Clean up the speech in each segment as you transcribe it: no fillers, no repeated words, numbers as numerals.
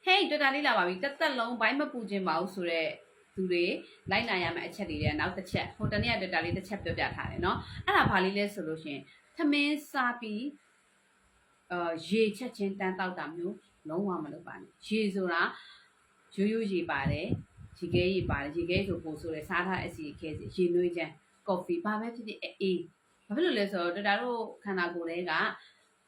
Hey တော်တာလေးလာပါပြီတက်လုံးဘိုင်းမပူခြင်းပါဘူးဆိုတော့သူတွေလိုက်နိုင်ရမယ့်အချက်တွေလည်းနောက်တစ်ချက်ဟိုတနေ့ကတော်တာလေးတစ်ချက်ပြောပြထားတယ်เนาะအဲ့ဒါဘာလေးလဲဆိုလို့ရှင်သမင်းစားပြီးရေချက်ချင်းတန်းတောက်တာမျိုးလုံးဝမလုပ်ပါနဲ့ရေဆိုတာရိုးရေပါတယ်ရေခဲရေပါတယ်ရေခဲဆိုပို့ဆိုလဲစားထားအစီခဲစီရေနွေးချမ်းကော်ဖီဘာပဲဖြစ်ဖြစ်အေးဘာဖြစ်လို့လဲဆိုတော့တော်တာတို့ခန္ဓာကိုယ်တွေက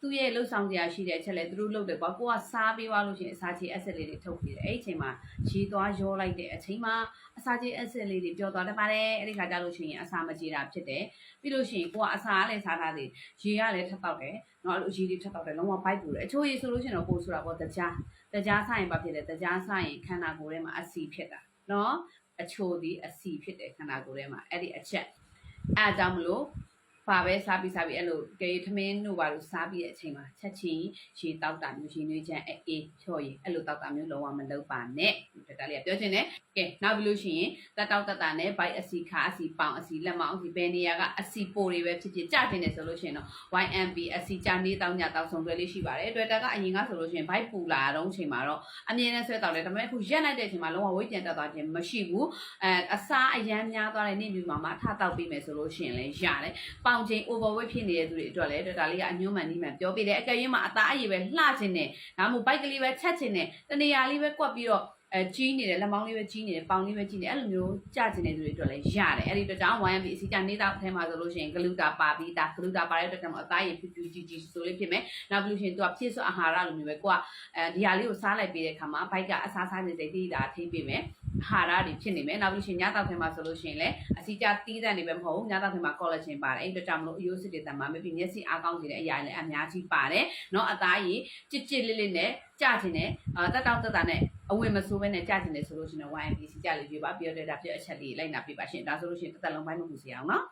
သူ့ရဲ့လှုပ်ဆောင်ကြရရှိတဲ့အချက်လဲသူတို့လှုပ်တယ်ကွာကိုကစားပေးသွားလို့ရှိရင်အစာချေအဆက်လေးတွေထုတ်ပြီးတယ်အဲ့ဒီအချိန်မှာရေသွားရောလိုက်တဲ့အချိန်မှာအစာချေအဆက်လေးတွေပျော်သွားတတ်ပါတယ်အဲ့ဒီခါကျလို့ရှိရင်အစာမကြေတာဖြစ်တယ်ပြီးလို့ရှိရင်ကိုကအစာကလည်းစားထားသေးရေကလည်းထပ်တောက်တယ်နော်အဲ့လိုရေတွေထပ်တောက်တယ်လုံးဝပိုက်ပူတယ်အချိုးရေဆိုလို့ရှိရင်တော့ကိုဆိုတာပေါ့တကြားစားရင်ဘာဖြစ်လဲတကြားစားရင်ခန္ဓာကိုယ်ထဲမှာအဆီဖြစ်တာနော်အချိုးဒီအဆီဖြစ်တယ်ခန္ဓာကိုယ်ထဲမှာအဲ့ဒီအချက်အဲ့အကြောင်းမလို့ပါပဲစားပြီးအဲ့လိုကေထမင်းတို့ဘာလို့စားပြီးတဲ့အချိန်မှာချက်ချင်းရေတောက်တာမျိုးရေနွေးချမ်းအေးချော်ရည်အဲ့လိုတောက်တာမျိုးလုံးဝမလုပ်ပါနဲ့ဒါလေးကပြောချင်တယ်ကဲနောက်ပြီးလို့ရှိရင်တက်တောက်တက်တာနဲ့ဘိုက်အစီခါအစီပေါင်အစီလက်မောင်းအစီဘယ်နေရာကအစီပိုတွေပဲဖြစ်ဖြစ်ကြတင်တယ်ဆိုလို့ရှိရင်တော့ YMB အစီကြနေတောက်ညတောက်ဆုံးတွဲလေးရှိပါတယ်တွေ့တာကအရင်ကဆိုလို့ရှိရင်ဘိုက်ပူလာတော့အချိန်မှာတော့အမြင်နဲ့ဆွဲတောက်တယ်ဒါပေမဲ့အခုရက်လိုက်တဲ့အချိန်မှာလုံးဝဝိတ်ပြန်တက်သွားခြင်းမရှိဘူးအစားအရမ်းများသွားတဲ့နေ့မျိုးမှာထတောက်ပြီးမယ်ဆိုလို့ရှိရင်လည်းရတယ်ပေါင်ချိန် overweight ဖြစ်နေတဲ့သူတွေအတွက်လည်းဒါလေးကအညွှန်းမှန်နီးမှန်ပြောပြတယ်အကယ်၍မှာအသားအရည်ပဲလှခြင်းနဲ့ဒါမှမဟုတ်ဘိုက်ကလေးပဲချက်ခြင်းနဲ့တနေရာလေးပဲကွက်ပြီးတော့ကြီးနေတယ်လက်မောင်းလေးပဲကြီးနေတယ်ပေါင်လေးပဲကြီးနေအဲ့လိုမျိုးကြခြင်းတဲ့သူတွေအတွက်လည်းရတယ်အဲ့ဒီအတွက်ကြောင့် YMB အစီကြနေတော့အထဲမှာဆိုလို့ရှိရင်ဂလူတာပါပြီးဒါဂလူတာပါတဲ့အတွက်ကြောင့်အသားရည်ဖြူဖြူကြီးကြီးဆိုလေးဖြစ်မယ်နောက်ပြီးလို့ရှိရင်သူကဖြည့်စွက်အာဟာရလိုမျိုးပဲကိုကဒီဟာလေးကိုစားလိုက်ပြီးတဲ့အခါမှာဘိုက်ကအစားစားနေစိတ်တိတာထိပေးမယ်အာဟာရတွေဖြစ်နေမယ်နောက်ပြီးလို့ရှိရင်ညတောက်ထဲမှာဆိုလို့ရှိရင်လည်းအစီကြတီးတဲ့နေပဲမဟုတ်ဘူးညတောက်ထဲမှာ collagen ပါတယ်အဲ့ဒီအတွက်ကြောင့်မလို့အယိုးစစ်တွေတန်မှာမပြီးမျက်စိအားကောင်းစေတဲ့အရာတွေလည်းအများကြီးပါတယ်เนาะအသားရည်ကြစ်ကြစ်လေးလေးနဲ့ကြခြင်းနဲ့တက်တောက်တက်တာနဲ့အဝင်မဆိုးပဲနဲ့ကြခြင်းနဲ့ဆိုလို့ရှိရင် YMB စီကြလေးရွေးပါပြောတဲ့ဒါပြအချက်လေးလိုက်နာပြပါရှင်ဒါဆိုလို့ရှိရင်တစ်သက်လုံးပိုင်းမပူစေအောင်เนาะ